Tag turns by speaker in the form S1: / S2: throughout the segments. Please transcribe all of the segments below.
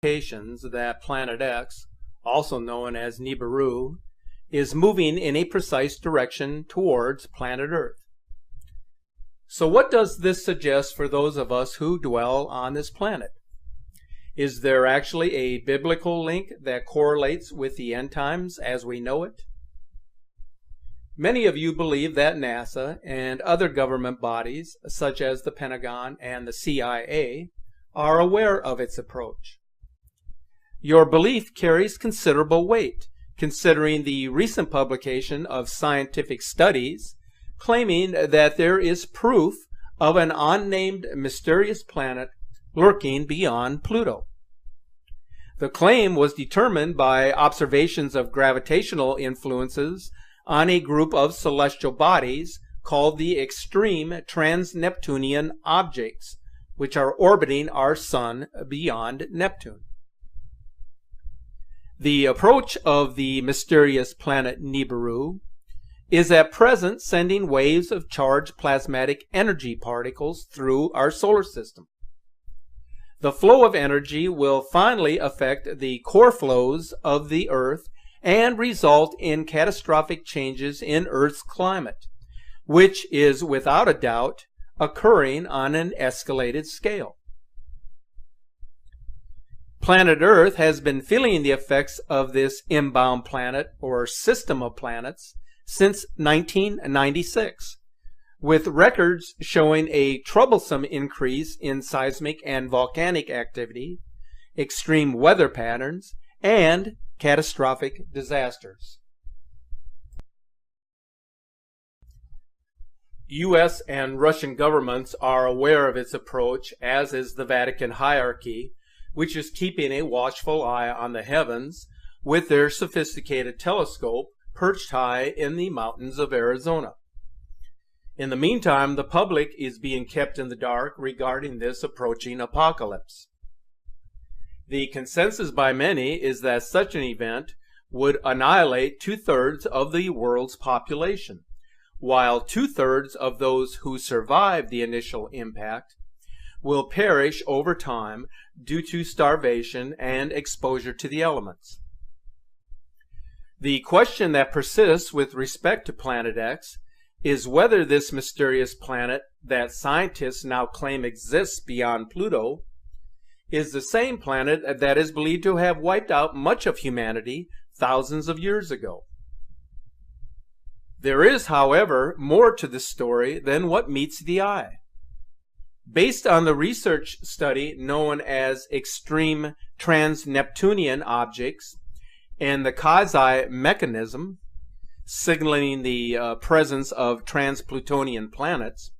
S1: Indications that Planet X, also known as Nibiru, is moving in a precise direction towards planet Earth. So what does this suggest for those of us who dwell on this planet? Is there actually a biblical link that correlates with the end times as we know it? Many of you believe that NASA and other government bodies, such as the Pentagon and the CIA, are aware of its approach. Your belief carries considerable weight, considering the recent publication of scientific studies claiming that there is proof of an unnamed mysterious planet lurking beyond Pluto. The claim was determined by observations of gravitational influences on a group of celestial bodies called the extreme trans-Neptunian objects, which are orbiting our Sun beyond Neptune. The approach of the mysterious planet Nibiru is at present sending waves of charged plasmatic energy particles through our solar system. The flow of energy will finally affect the core flows of the Earth and result in catastrophic changes in Earth's climate, which is without a doubt occurring on an escalated scale. Planet Earth has been feeling the effects of this inbound planet or system of planets since 1996, with records showing a troublesome increase in seismic and volcanic activity, extreme weather patterns, and catastrophic disasters. U.S. and Russian governments are aware of its approach, as is the Vatican hierarchy, which is keeping a watchful eye on the heavens with their sophisticated telescope perched high in the mountains of Arizona. In the meantime, the public is being kept in the dark regarding this approaching apocalypse. The consensus by many is that such an event would annihilate 2/3 of the world's population, while 2/3 of those who survive the initial impact will perish over time due to starvation and exposure to the elements. The question that persists with respect to Planet X is whether this mysterious planet that scientists now claim exists beyond Pluto is the same planet that is believed to have wiped out much of humanity thousands of years ago. There is, however, more to the story than what meets the eye. Based on the research study known as extreme trans-Neptunian objects and the quasi mechanism signaling the presence of trans-Plutonian planets,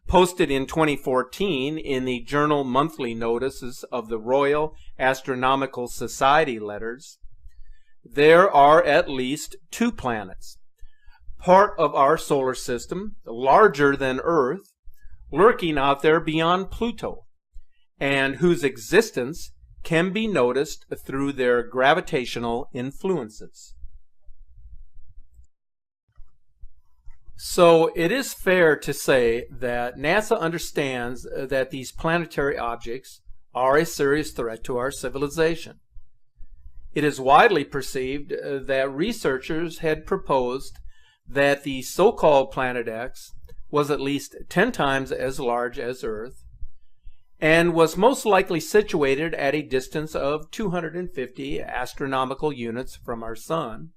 S1: posted in 2014 in the Journal Monthly Notices of the Royal Astronomical Society letters, there are at least 2 planets, part of our solar system, larger than Earth, lurking out there beyond Pluto, and whose existence can be noticed through their gravitational influences. So it is fair to say that NASA understands that these planetary objects are a serious threat to our civilization. It is widely perceived that researchers had proposed that the so-called Planet X was at least 10 times as large as Earth and was most likely situated at a distance of 250 astronomical units from our Sun,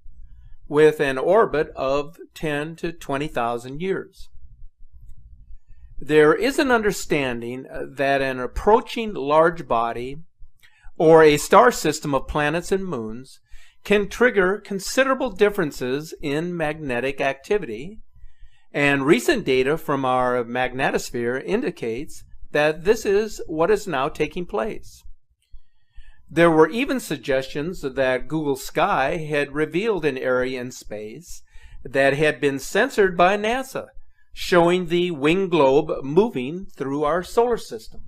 S1: with an orbit of 10 to 20,000 years. There is an understanding that an approaching large body or a star system of planets and moons can trigger considerable differences in magnetic activity, and recent data from our magnetosphere indicates that this is what is now taking place. There were even suggestions that Google Sky had revealed an area in space that had been censored by NASA, showing the winged globe moving through our solar system.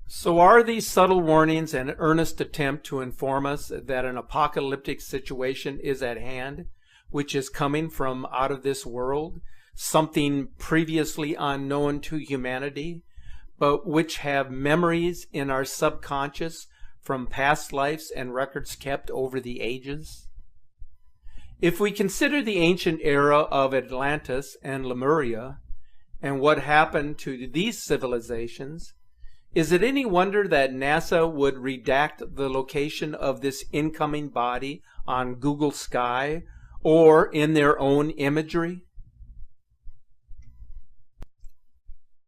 S1: So are these subtle warnings an earnest attempt to inform us that an apocalyptic situation is at hand, which is coming from out of this world, something previously unknown to humanity, but which have memories in our subconscious from past lives and records kept over the ages? If we consider the ancient era of Atlantis and Lemuria and what happened to these civilizations, is it any wonder that NASA would redact the location of this incoming body on Google Sky or in their own imagery?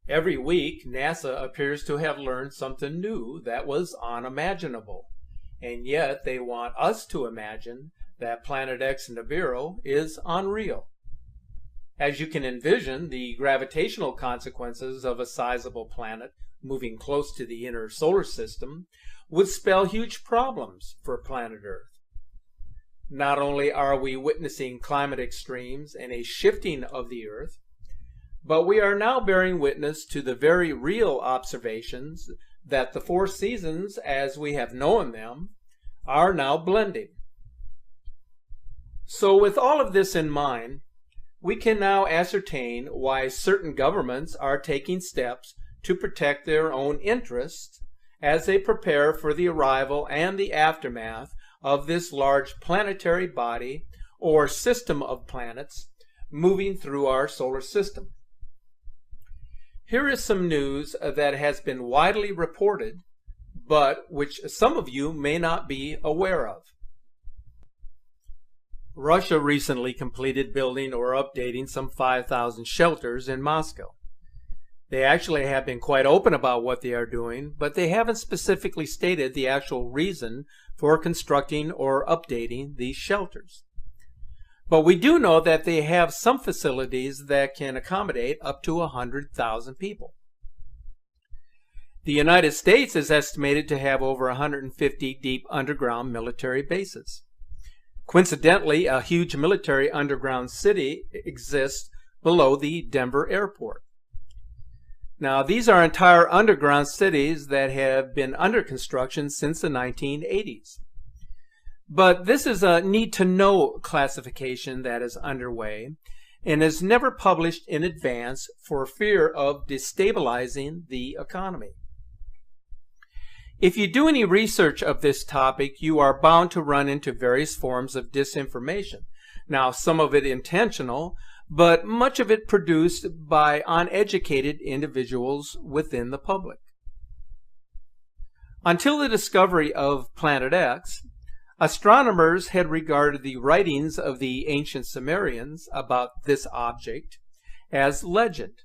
S1: Every week, NASA appears to have learned something new that was unimaginable, and yet they want us to imagine that Planet X Nibiru is unreal. As you can envision, the gravitational consequences of a sizable planet moving close to the inner solar system would spell huge problems for planet Earth. Not only are we witnessing climate extremes and a shifting of the Earth, but we are now bearing witness to the very real observations that the four seasons, as we have known them, are now blending. So with all of this in mind, we can now ascertain why certain governments are taking steps to protect their own interests as they prepare for the arrival and the aftermath of this large planetary body or system of planets moving through our solar system. Here is some news that has been widely reported, but which some of you may not be aware of. Russia recently completed building or updating some 5,000 shelters in Moscow. They actually have been quite open about what they are doing, but they haven't specifically stated the actual reason for constructing or updating these shelters. But we do know that they have some facilities that can accommodate up to 100,000 people. The United States is estimated to have over 150 deep underground military bases. Coincidentally, a huge military underground city exists below the Denver airport. Now, these are entire underground cities that have been under construction since the 1980s. But this is a need-to-know classification that is underway and is never published in advance for fear of destabilizing the economy. If you do any research of this topic, you are bound to run into various forms of disinformation. Now, some of it intentional, but much of it produced by uneducated individuals within the public. Until the discovery of Planet X, astronomers had regarded the writings of the ancient Sumerians about this object as legend.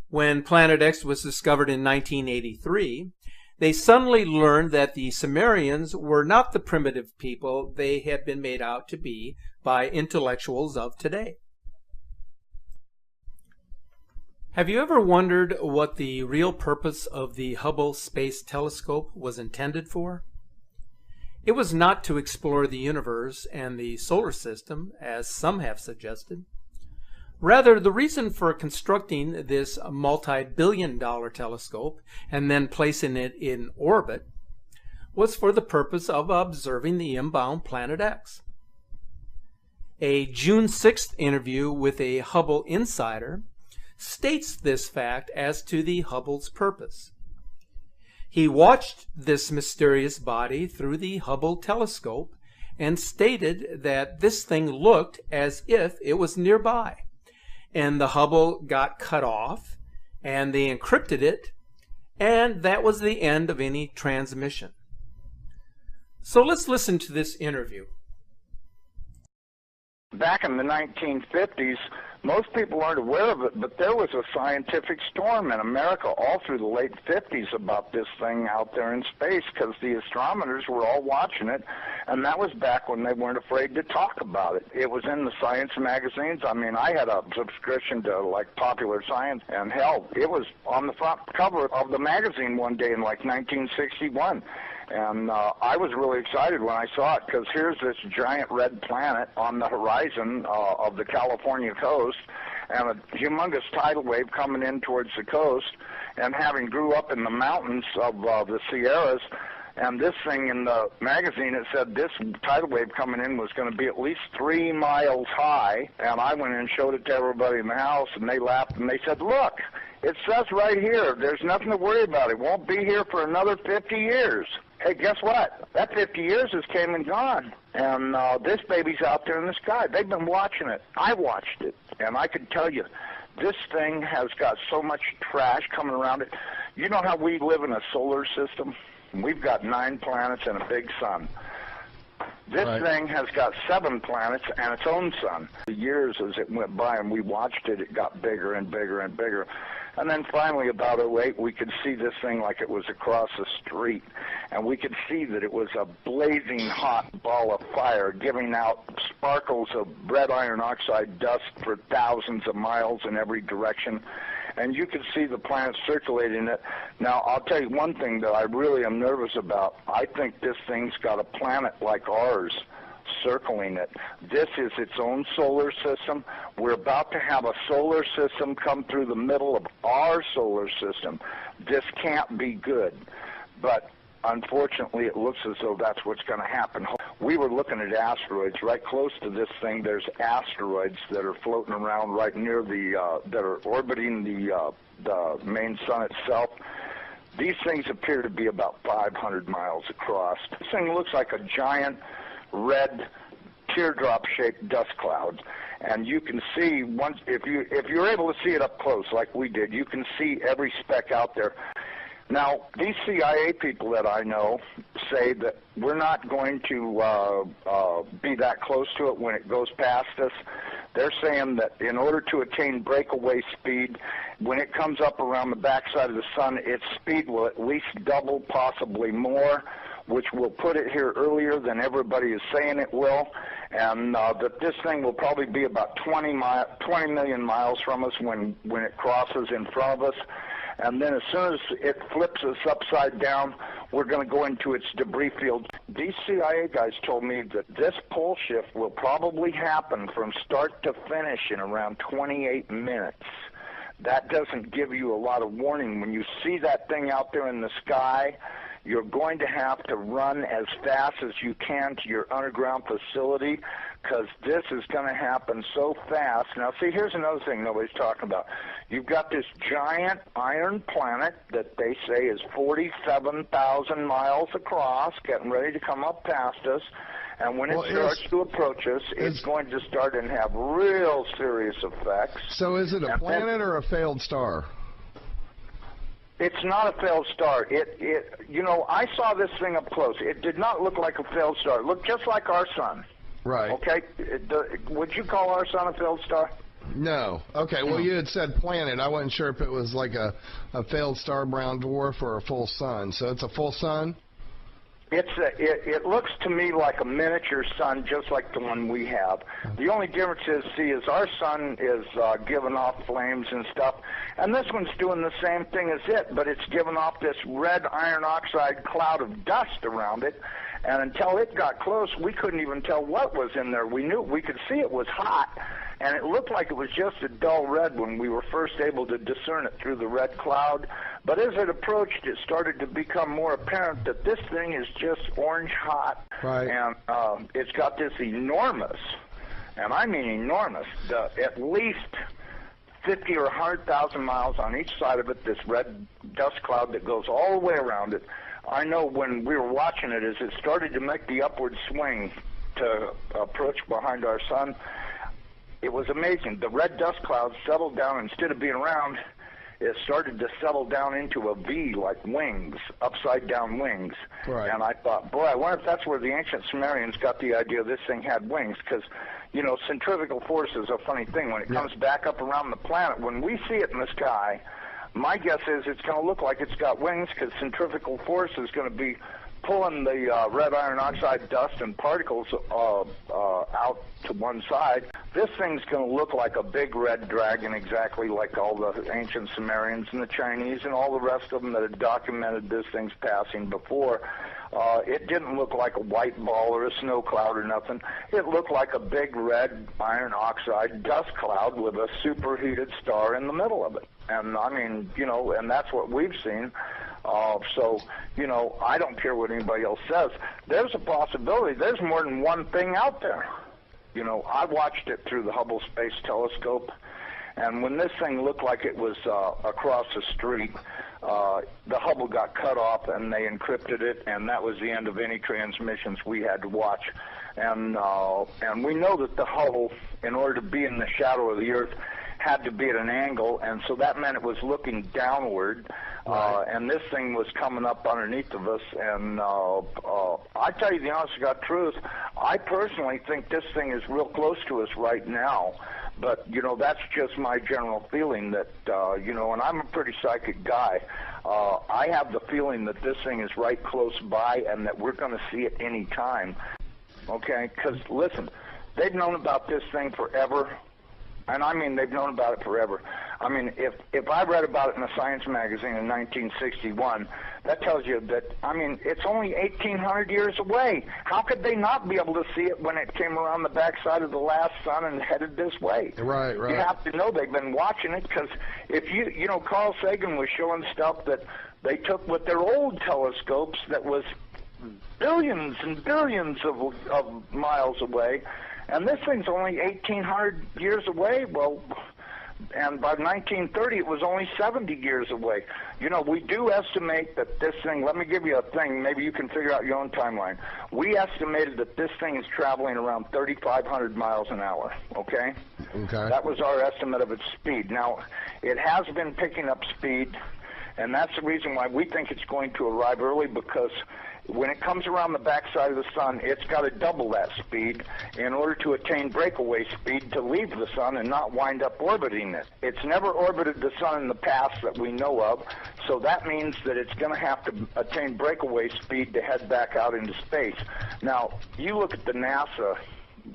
S1: When Planet X was discovered in 1983, they suddenly learned that the Sumerians were not the primitive people they had been made out to be by intellectuals of today. Have you ever wondered what the real purpose of the Hubble Space Telescope was intended for? It was not to explore the universe and the solar system, as some have suggested. Rather, the reason for constructing this multi-billion-dollar telescope and then placing it in orbit was for the purpose of observing the inbound Planet X. A June 6th interview with a Hubble insider states this fact as to the Hubble's purpose. He watched this mysterious body through the Hubble telescope and stated that this thing looked as if it was nearby. And the Hubble got cut off, and they encrypted it, and that was the end of any transmission. So let's listen to this interview.
S2: Back in the 1950s, most people aren't aware of it, but there was a scientific storm in America all through the late 50s about this thing out there in space, because the astronomers were all watching it, and that was back when they weren't afraid to talk about it. It was in the science magazines. I mean, I had a subscription to, like, Popular Science, and hell, it was on the front cover of the magazine one day in, like, 1961. And I was really excited when I saw it, because here's this giant red planet on the horizon of the California coast, and a humongous tidal wave coming in towards the coast. And having grew up in the mountains of the Sierras, and this thing in the magazine, it said this tidal wave coming in was going to be at least 3 miles high. And I went in and showed it to everybody in the house, and they laughed, and they said, look, It says right here, there's nothing to worry about. It won't be here for another 50 years. Hey, guess what? That 50 years has came and gone. And this baby's out there in the sky. They've been watching it. I watched it. And I can tell you, this thing has got so much trash coming around it. You know how we live in a solar system? We've got 9 planets and a big sun. This thing has got 7 planets and its own sun. The years as it went by and we watched it, it got bigger and bigger and bigger. And then finally, about '08, we could see this thing like it was across the street. And we could see that it was a blazing hot ball of fire giving out sparkles of red iron oxide dust for thousands of miles in every direction. And you could see the planet circulating it. Now, I'll tell you one thing that I really am nervous about. I think this thing's got a planet like ours circling it. This is its own solar system. We're about to have a solar system come through the middle of our solar system. This can't be good. But unfortunately, it looks as though that's what's going to happen. We were looking at asteroids. Right close to this thing, there's asteroids that are floating around right near the, that are orbiting the main sun itself. These things appear to be about 500 miles across. This thing looks like a giant red teardrop-shaped dust cloud. And you can see, once if you're able to see it up close like we did, you can see every speck out there. Now, these CIA people that I know say that we're not going to be that close to it when it goes past us. They're saying that in order to attain breakaway speed, when it comes up around the backside of the sun, its speed will at least double, possibly more, which will put it here earlier than everybody is saying it will, and that this thing will probably be about 20 million miles from us when it crosses in front of us. And then as soon as it flips us upside down, we're going to go into its debris field. These CIA guys told me that this pole shift will probably happen from start to finish in around 28 minutes. That doesn't give you a lot of warning. When you see that thing out there in the sky, you're going to have to run as fast as you can to your underground facility, because this is going to happen so fast. Now, see, here's another thing nobody's talking about. You've got this giant iron planet that they say is 47,000 miles across, getting ready to come up past us. And when it starts to approach us, it's going to start and have real serious effects.
S3: So is it a planet or a failed star?
S2: It's not a failed star. You know, I saw this thing up close. It did not look like a failed star. It looked just like our sun.
S3: Right.
S2: Okay. Would you call our sun a failed star?
S3: No. Okay. Well, you had said planet. I wasn't sure if it was like a failed star brown dwarf or a full sun. So it's a full sun?
S2: It looks to me like a miniature sun, just like the one we have. The only difference is our sun is giving off flames and stuff, and this one's doing the same thing as it, but it's giving off this red iron oxide cloud of dust around it. And until it got close, we couldn't even tell what was in there. We could see it was hot, and it looked like it was just a dull red when we were first able to discern it through the red cloud. But as it approached, it started to become more apparent that this thing is just orange hot.
S3: Right.
S2: And it's got this enormous, and I mean enormous, at least 50 or 100,000 miles on each side of it, this red dust cloud that goes all the way around it. I know when we were watching it, as it started to make the upward swing to approach behind our sun, it was amazing. The red dust cloud settled down. Instead of being round, it started to settle down into a V, like wings, upside-down wings.
S3: Right.
S2: And I thought, boy, I wonder if that's where the ancient Sumerians got the idea this thing had wings, because, you know, centrifugal force is a funny thing. When it comes back up around the planet, when we see it in the sky, my guess is it's going to look like it's got wings, because centrifugal force is going to be pulling the red iron oxide dust and particles out to one side. This thing's going to look like a big red dragon, exactly like all the ancient Sumerians and the Chinese and all the rest of them that had documented this thing's passing before. It didn't look like a white ball or a snow cloud or nothing. It looked like a big red iron oxide dust cloud with a superheated star in the middle of it. And I mean, you know, and that's what we've seen. So, you know, I don't care what anybody else says. There's a possibility. There's more than one thing out there. You know, I watched it through the Hubble Space Telescope, And when this thing looked like it was across the street, the Hubble got cut off and they encrypted it, and that was the end of any transmissions we had to watch. And we know that the Hubble, in order to be in the shadow of the Earth, had to be at an angle, and so that meant it was looking downward.
S3: Right.
S2: And this thing was coming up underneath of us, and I tell you the honest to God truth, I personally think this thing is real close to us right now. But, you know, that's just my general feeling that, you know, and I'm a pretty psychic guy. I have the feeling that this thing is right close by and that we're going to see it any time. Okay? Because, listen, they've known about this thing forever. And I mean, they've known about it forever. I mean, if I read about it in a science magazine in 1961, that tells you that, I mean, it's only 1,800 years away. How could they not be able to see it when it came around the backside of the last sun and headed this way?
S3: Right, right.
S2: You have to know they've been watching it, because if you know, Carl Sagan was showing stuff that they took with their old telescopes that was billions and billions of miles away. And this thing's only 1,800 years away. Well, and by 1930, it was only 70 years away. You know, we do estimate that this thing, let me give you a thing, maybe you can figure out your own timeline. We estimated that this thing is traveling around 3,500 miles an hour, okay?
S3: Okay.
S2: That was our estimate of its speed. Now, it has been picking up speed, and that's the reason why we think it's going to arrive early, because when it comes around the backside of the sun, it's got to double that speed in order to attain breakaway speed to leave the sun and not wind up orbiting it. It's never orbited the sun in the past that we know of, so that means that it's going to have to attain breakaway speed to head back out into space. Now, you look at the NASA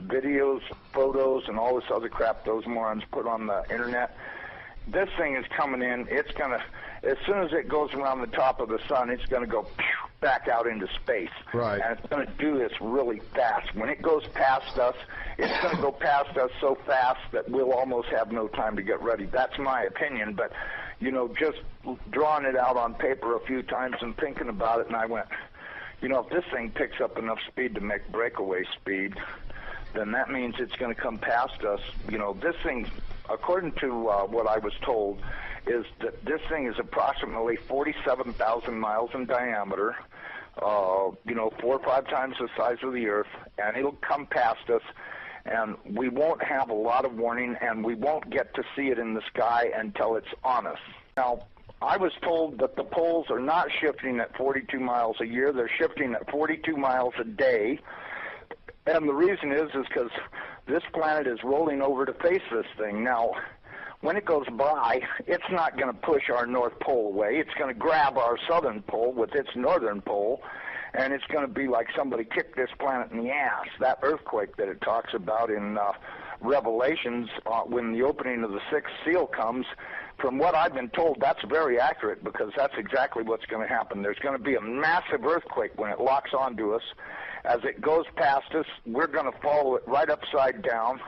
S2: videos, photos, and all this other crap those morons put on the internet. This thing is coming in. It's going to, as soon as it goes around the top of the sun, it's going to go back out into space.
S3: Right.
S2: And it's going to do this really fast. When it goes past us, it's going to go past us so fast that we'll almost have no time to get ready. That's my opinion, but, you know, just drawing it out on paper a few times and thinking about it, and I went, you know, if this thing picks up enough speed to make breakaway speed, then that means it's going to come past us. You know, this thing, according to what I was told, is that this thing is approximately 47,000 miles in diameter, you know, 4 or 5 times the size of the Earth, and it'll come past us, and we won't have a lot of warning, and we won't get to see it in the sky until it's on us. Now, I was told that the poles are not shifting at 42 miles a year. They're shifting at 42 miles a day, and the reason is because this planet is rolling over to face this thing. Now, when it goes by, it's not going to push our North Pole away. It's going to grab our southern pole with its northern pole, and it's going to be like somebody kicked this planet in the ass. That earthquake that it talks about in Revelations, when the opening of the 6th seal comes, from what I've been told, that's very accurate, because that's exactly what's going to happen. There's going to be a massive earthquake when it locks onto us. As it goes past us, we're going to follow it right upside down.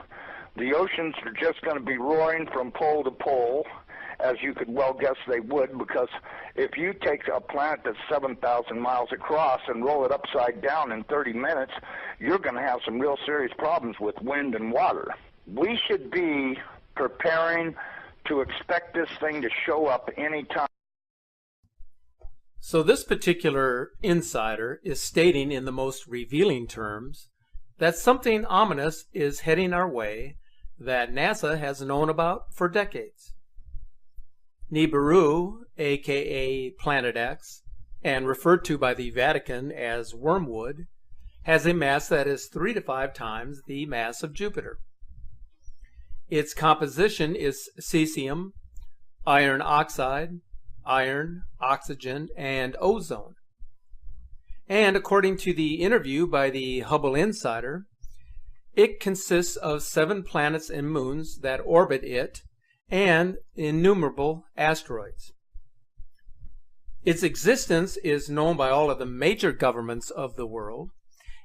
S2: The oceans are just going to be roaring from pole to pole, as you could well guess they would, because if you take a planet that's 7,000 miles across and roll it upside down in 30 minutes, you're going to have some real serious problems with wind and water. We should be preparing to expect this thing to show up any time.
S1: So this particular insider is stating in the most revealing terms that something ominous is heading our way that NASA has known about for decades. Nibiru, aka Planet X, and referred to by the Vatican as Wormwood, has a mass that is 3 to 5 times the mass of Jupiter. Its composition is cesium, iron oxide, iron, oxygen, and ozone. And according to the interview by the Hubble Insider, it consists of 7 planets and moons that orbit it and innumerable asteroids. Its existence is known by all of the major governments of the world,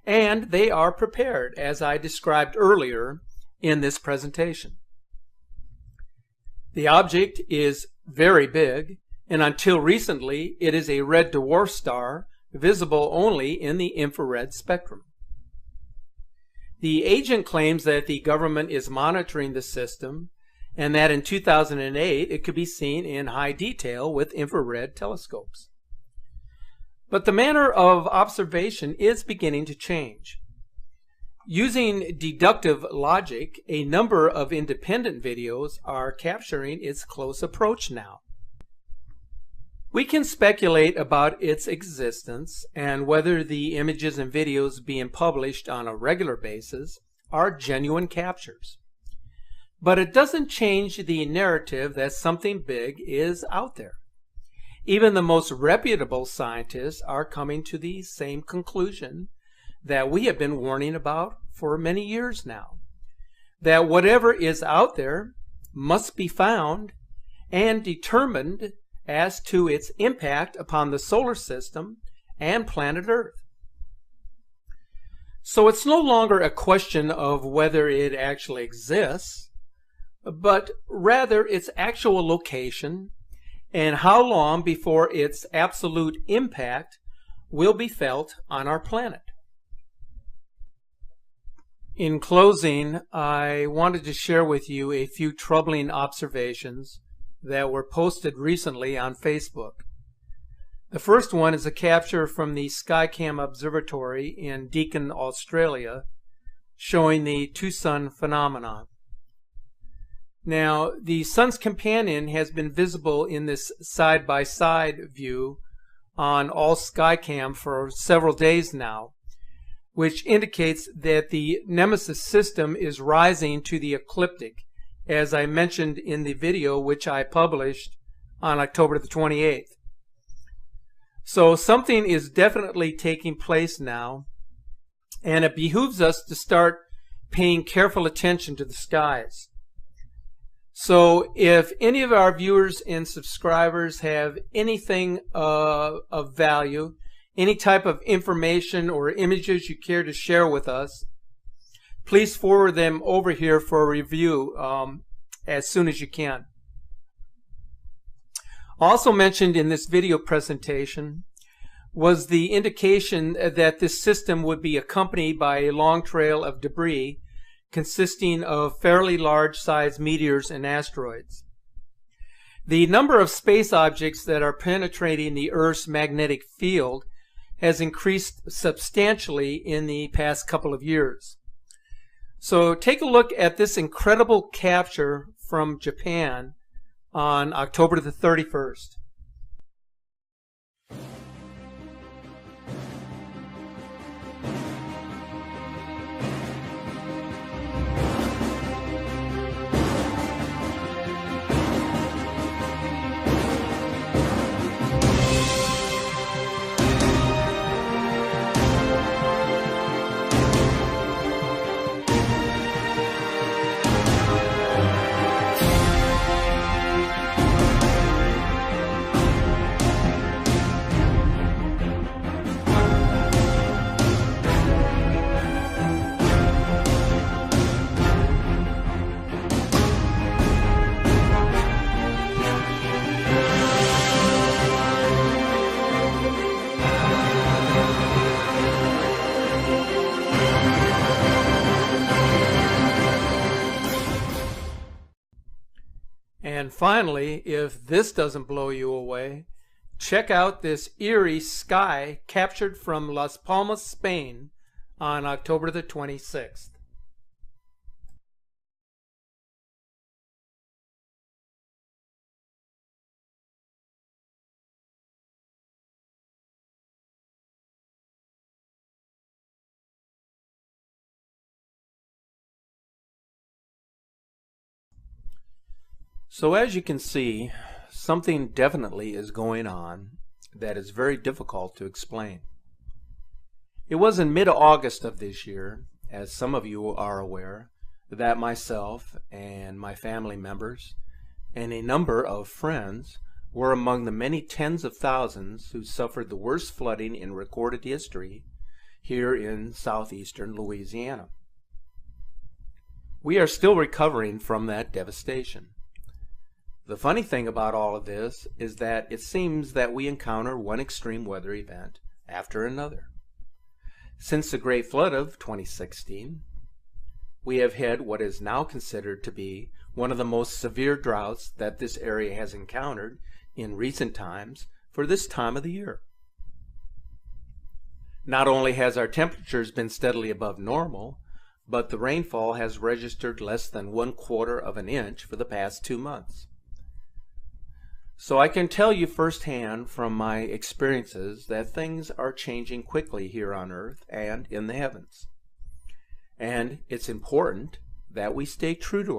S1: and they are prepared, as I described earlier in this presentation. The object is very big, and until recently it is a red dwarf star visible only in the infrared spectrum. The agent claims that the government is monitoring the system and that in 2008 it could be seen in high detail with infrared telescopes. But the manner of observation is beginning to change. Using deductive logic, a number of independent videos are capturing its close approach now. We can speculate about its existence and whether the images and videos being published on a regular basis are genuine captures. But it doesn't change the narrative that something big is out there. Even the most reputable scientists are coming to the same conclusion that we have been warning about for many years now. That whatever is out there must be found and determined as to its impact upon the solar system and planet Earth. So it's no longer a question of whether it actually exists, but rather its actual location and how long before its absolute impact will be felt on our planet. In closing, I wanted to share with you a few troubling observations that were posted recently on Facebook. The first one is a capture from the Skycam Observatory in Deakin, Australia, showing the two-sun phenomenon. Now, the sun's companion has been visible in this side-by-side view on all Skycam for several days now, which indicates that the Nemesis system is rising to the ecliptic, as I mentioned in the video which I published on October the 28th. So something is definitely taking place now, and it behooves us to start paying careful attention to the skies. So if any of our viewers and subscribers have anything of value, any type of information or images you care to share with us, please forward them over here for a review as soon as you can. Also mentioned in this video presentation was the indication that this system would be accompanied by a long trail of debris consisting of fairly large-sized meteors and asteroids. The number of space objects that are penetrating the Earth's magnetic field has increased substantially in the past couple of years. So take a look at this incredible capture from Japan on October the 31st. And finally, if this doesn't blow you away, check out this eerie sky captured from Las Palmas, Spain on October the 26th. So as you can see, something definitely is going on that is very difficult to explain. It was in mid-August of this year, as some of you are aware, that myself and my family members and a number of friends were among the many tens of thousands who suffered the worst flooding in recorded history here in southeastern Louisiana. We are still recovering from that devastation. The funny thing about all of this is that it seems that we encounter one extreme weather event after another. Since the Great Flood of 2016, we have had what is now considered to be one of the most severe droughts that this area has encountered in recent times for this time of the year. Not only has our temperatures been steadily above normal, but the rainfall has registered less than 1/4 of an inch for the past 2 months. So I can tell you firsthand from my experiences that things are changing quickly here on Earth and in the heavens. And it's important that we stay true to